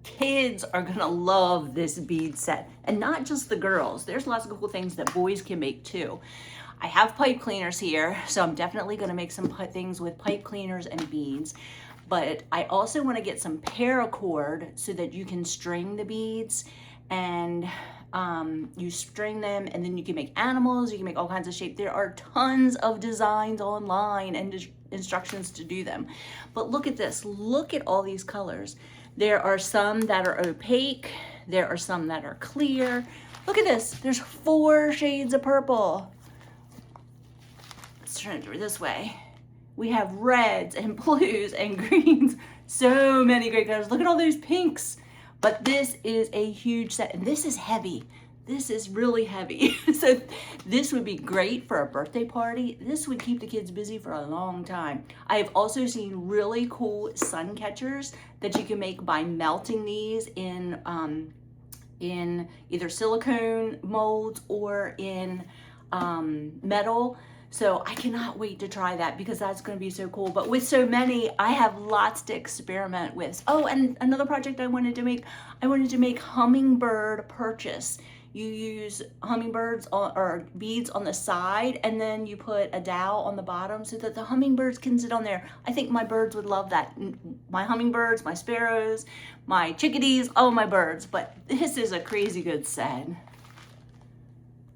Kids are gonna love this bead set, and not just the girls. There's lots of cool things that boys can make too. I have pipe cleaners here, so I'm definitely gonna make some things with pipe cleaners and beads, but I also wanna get some paracord so that you can string the beads, and you string them and then you can make animals, you can make all kinds of shapes. There are tons of designs online and instructions to do them. But look at this, look at all these colors. There are some that are opaque, there are some that are clear. Look at this, there's 4 shades of purple. Let's turn it this way. We have reds and blues and greens, so many great colors. Look at all those pinks. But this is a huge set, and this is heavy. This is really heavy. So this would be great for a birthday party. This would keep the kids busy for a long time. I have also seen really cool sun catchers that you can make by melting these in either silicone molds or in metal. So I cannot wait to try that because that's going to be so cool. But with so many, I have lots to experiment with. Oh, and another project I wanted to make hummingbird purchase. You use hummingbirds or beads on the side, and then you put a dowel on the bottom so that the hummingbirds can sit on there. I think my birds would love that. My hummingbirds, my sparrows, my chickadees, all my birds. But this is a crazy good set.